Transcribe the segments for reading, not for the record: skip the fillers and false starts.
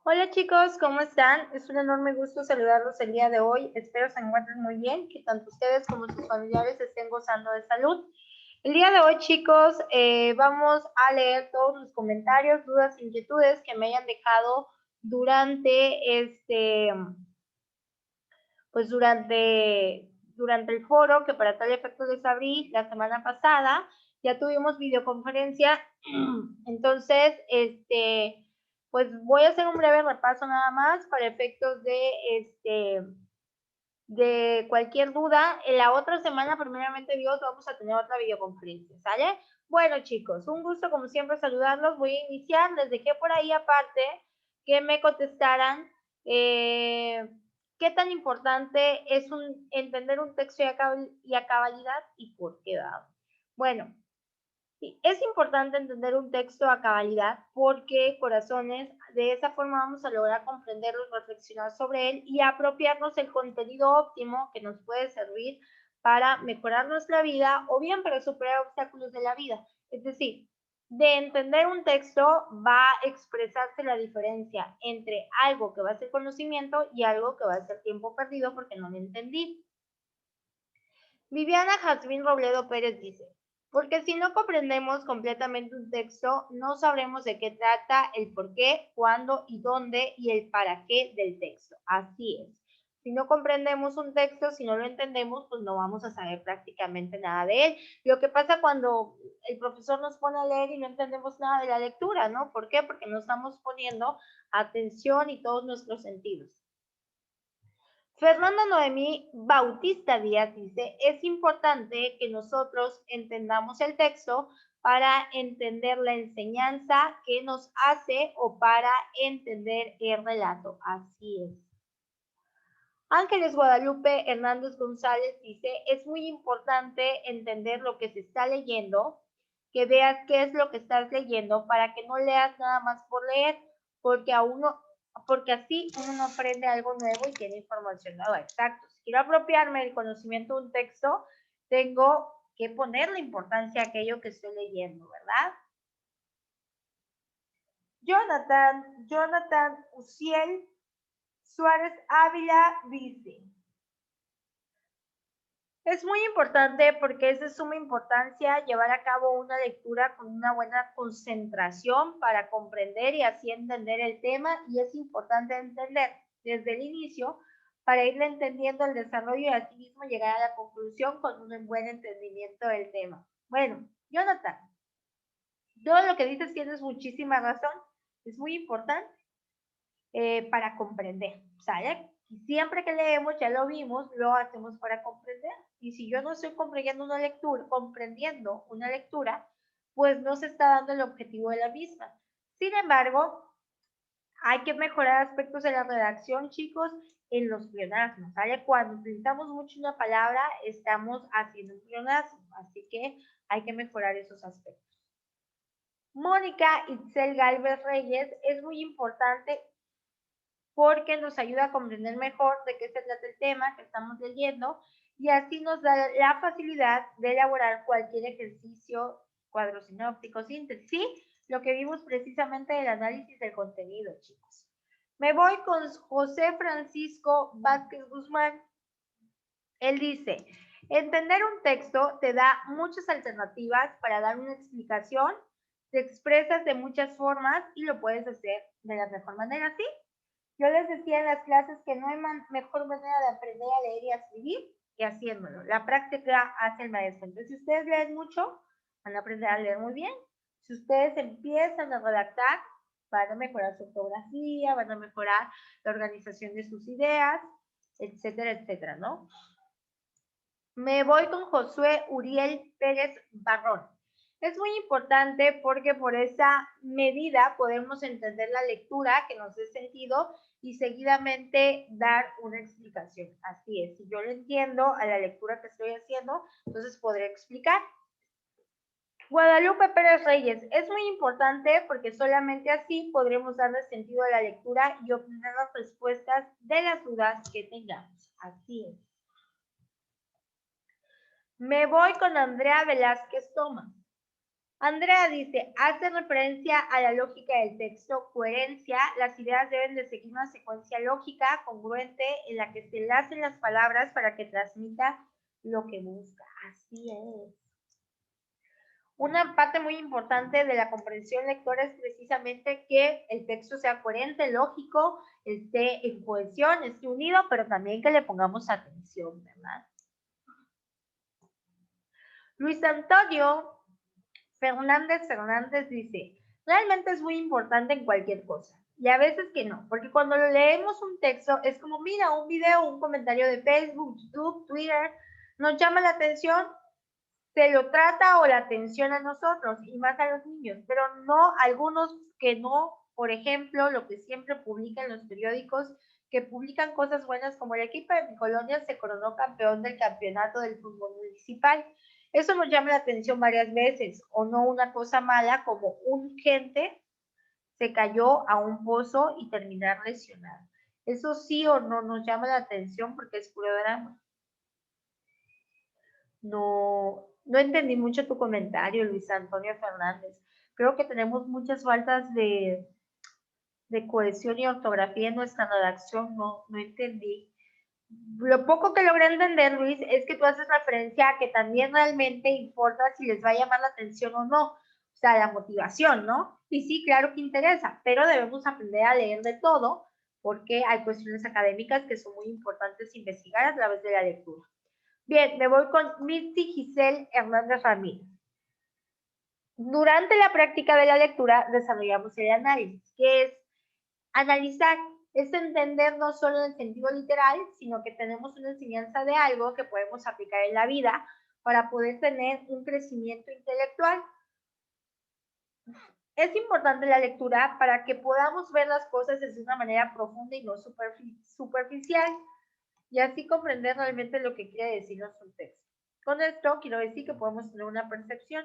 Hola chicos, ¿cómo están? Es un enorme gusto saludarlos el día de hoy. Espero se encuentren muy bien, que tanto ustedes como sus familiares estén gozando de salud. El día de hoy, chicos, vamos a leer todos los comentarios, dudas, inquietudes que me hayan dejado durante durante el foro que para tal efecto les abrí la semana pasada. Ya tuvimos videoconferencia, entonces, pues voy a hacer un breve repaso nada más para efectos de cualquier duda. En la otra semana, primeramente Dios, vamos a tener otra videoconferencia, ¿sale? Bueno, chicos, un gusto como siempre saludarlos. Voy a iniciar. Les dejé por ahí aparte que me contestaran qué tan importante es entender un texto y a cabalidad y por qué dado. Bueno, es importante entender un texto a cabalidad porque, corazones, de esa forma vamos a lograr comprenderlo, reflexionar sobre él y apropiarnos el contenido óptimo que nos puede servir para mejorar nuestra vida o bien para superar obstáculos de la vida. Es decir, de entender un texto va a expresarse la diferencia entre algo que va a ser conocimiento y algo que va a ser tiempo perdido porque no lo entendí. Viviana Jazmín Robledo Pérez dice, porque si no comprendemos completamente un texto, no sabremos de qué trata, el por qué, cuándo y dónde y el para qué del texto. Así es. Si no comprendemos un texto, si no lo entendemos, pues no vamos a saber prácticamente nada de él. Lo que pasa cuando el profesor nos pone a leer y no entendemos nada de la lectura, ¿no? ¿Por qué? Porque no estamos poniendo atención y todos nuestros sentidos. Fernanda Noemí Bautista Díaz dice, es importante que nosotros entendamos el texto para entender la enseñanza que nos hace o para entender el relato. Así es. Ángeles Guadalupe Hernández González dice, es muy importante entender lo que se está leyendo, que veas qué es lo que estás leyendo para que no leas nada más por leer, porque porque así uno no aprende algo nuevo y tiene información nueva. Exacto. Si quiero apropiarme del conocimiento de un texto, tengo que poner la importancia a aquello que estoy leyendo, ¿verdad? Jonathan Uciel Suárez Ávila dice, es muy importante porque es de suma importancia llevar a cabo una lectura con una buena concentración para comprender y así entender el tema, y es importante entender desde el inicio para irle entendiendo el desarrollo y así mismo llegar a la conclusión con un buen entendimiento del tema. Bueno, Jonathan, todo lo que dices tienes muchísima razón, es muy importante para comprender, ¿sale? Y siempre que leemos, ya lo vimos, lo hacemos para comprender. Y si yo no estoy comprendiendo una lectura, pues no se está dando el objetivo de la misma. Sin embargo, hay que mejorar aspectos de la redacción, chicos, en los pleonasmos, ¿sale? Cuando utilizamos mucho una palabra, estamos haciendo un pleonasmo, así que hay que mejorar esos aspectos. Mónica Itzel Galvez Reyes, es muy importante porque nos ayuda a comprender mejor de qué se trata el tema que estamos leyendo y así nos da la facilidad de elaborar cualquier ejercicio, cuadro sinóptico, síntesis, ¿sí? Lo que vimos precisamente del análisis del contenido, chicos. Me voy con José Francisco Vázquez Guzmán. Él dice, entender un texto te da muchas alternativas para dar una explicación, te expresas de muchas formas y lo puedes hacer de la mejor manera, ¿sí? Yo les decía en las clases que no hay mejor manera de aprender a leer y a escribir que haciéndolo. La práctica hace el maestro. Entonces, si ustedes leen mucho, van a aprender a leer muy bien. Si ustedes empiezan a redactar, van a mejorar su ortografía, van a mejorar la organización de sus ideas, etcétera, etcétera, ¿no? Me voy con Josué Uriel Pérez Barrón. Es muy importante porque por esa medida podemos entender la lectura que nos dé sentido y seguidamente dar una explicación. Así es, si yo lo entiendo a la lectura que estoy haciendo, entonces podré explicar. Guadalupe Pérez Reyes, es muy importante porque solamente así podremos darle sentido a la lectura y obtener las respuestas de las dudas que tengamos. Así es. Me voy con Andrea Velázquez Tomás. Andrea dice, hace referencia a la lógica del texto, coherencia. Las ideas deben de seguir una secuencia lógica, congruente, en la que se enlacen las palabras para que transmita lo que busca. Así es. Una parte muy importante de la comprensión lectora es precisamente que el texto sea coherente, lógico, esté en cohesión, esté unido, pero también que le pongamos atención, ¿verdad? Luis Antonio Fernández dice, realmente es muy importante en cualquier cosa. Y a veces que no, porque cuando leemos un texto es como, mira, un video, un comentario de Facebook, YouTube, Twitter, nos llama la atención, se lo trata o la atención a nosotros y más a los niños, pero no algunos que no, por ejemplo, lo que siempre publican los periódicos, que publican cosas buenas como el equipo de mi colonia se coronó campeón del campeonato del fútbol municipal. Eso nos llama la atención varias veces, o no una cosa mala como un gente se cayó a un pozo y terminar lesionado. Eso sí o no nos llama la atención porque es puro drama. No entendí mucho tu comentario, Luis Antonio Fernández. Creo que tenemos muchas faltas de cohesión y ortografía en nuestra redacción. No entendí. Lo poco que logré entender, Luis, es que tú haces referencia a que también realmente importa si les va a llamar la atención o no. O sea, la motivación, ¿no? Y sí, claro que interesa, pero debemos aprender a leer de todo porque hay cuestiones académicas que son muy importantes investigar a través de la lectura. Bien, me voy con Mitzi Giselle Hernández Ramírez. Durante la práctica de la lectura desarrollamos el análisis, que es analizar, es entender no solo en el sentido literal, sino que tenemos una enseñanza de algo que podemos aplicar en la vida para poder tener un crecimiento intelectual. Es importante la lectura para que podamos ver las cosas de una manera profunda y no superficial, y así comprender realmente lo que quiere decirnos un texto. Con esto quiero decir que podemos tener una percepción.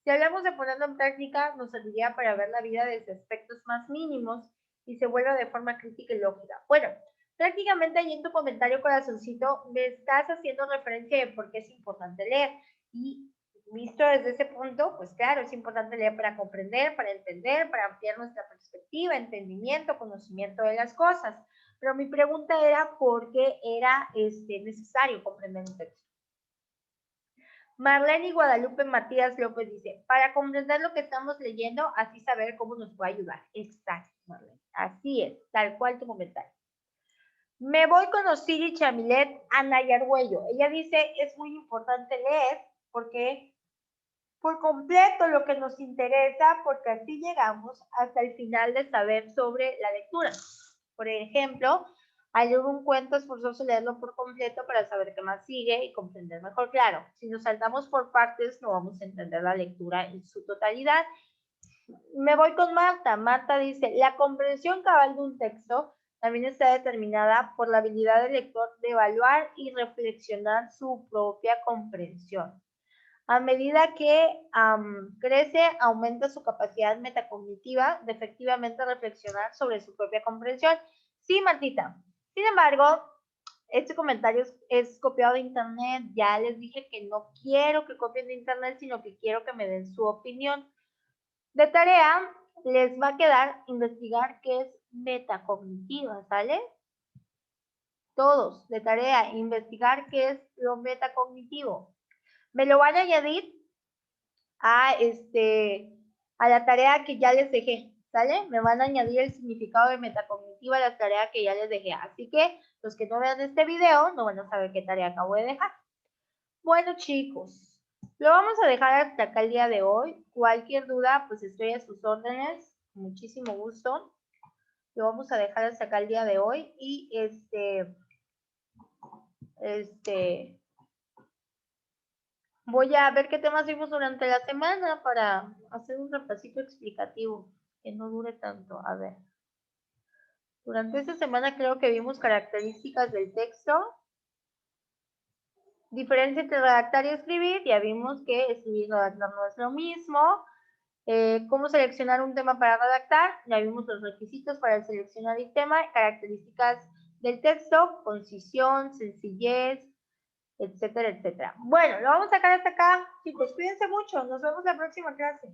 Si hablamos de ponerlo en práctica, nos serviría para ver la vida desde aspectos más mínimos y se vuelva de forma crítica y lógica. Bueno, prácticamente ahí en tu comentario, corazoncito, me estás haciendo referencia de por qué es importante leer. Y visto desde ese punto, pues claro, es importante leer para comprender, para entender, para ampliar nuestra perspectiva, entendimiento, conocimiento de las cosas. Pero mi pregunta era por qué era necesario comprender un texto. Marlene Guadalupe Matías López dice, para comprender lo que estamos leyendo, así saber cómo nos puede ayudar. Exacto, Marlene. Así es, tal cual tu comentario. Me voy con Osiri Chamilet Anaya Arguello. Ella dice, es muy importante leer porque por completo lo que nos interesa, porque así llegamos hasta el final de saber sobre la lectura. Por ejemplo, al leer un cuento es forzoso leerlo por completo para saber qué más sigue y comprender mejor. Claro, si nos saltamos por partes no vamos a entender la lectura en su totalidad. Me voy con Marta. Marta dice, la comprensión cabal de un texto también está determinada por la habilidad del lector de evaluar y reflexionar su propia comprensión. A medida que crece, aumenta su capacidad metacognitiva de efectivamente reflexionar sobre su propia comprensión. Sí, Martita. Sin embargo, este comentario es copiado de internet. Ya les dije que no quiero que copien de internet, sino que quiero que me den su opinión. De tarea, les va a quedar investigar qué es metacognitiva, ¿sale? Todos, de tarea, investigar qué es lo metacognitivo. Me lo van a añadir a la tarea que ya les dejé, ¿sale? Me van a añadir el significado de metacognitiva a la tarea que ya les dejé. Así que los que no vean este video no van a saber qué tarea acabo de dejar. Bueno, chicos, lo vamos a dejar hasta acá el día de hoy. Cualquier duda, pues estoy a sus órdenes. Muchísimo gusto. Lo vamos a dejar hasta acá el día de hoy. Y voy a ver qué temas vimos durante la semana para hacer un repasito explicativo que no dure tanto. A ver. Durante esta semana creo que vimos características del texto. Diferencia entre redactar y escribir. Ya vimos que escribir y redactar no es lo mismo. Cómo seleccionar un tema para redactar. Ya vimos los requisitos para seleccionar el tema. Características del texto. Concisión, sencillez, etcétera, etcétera. Bueno, lo vamos a sacar hasta acá. Chicos, cuídense mucho. Nos vemos la próxima clase.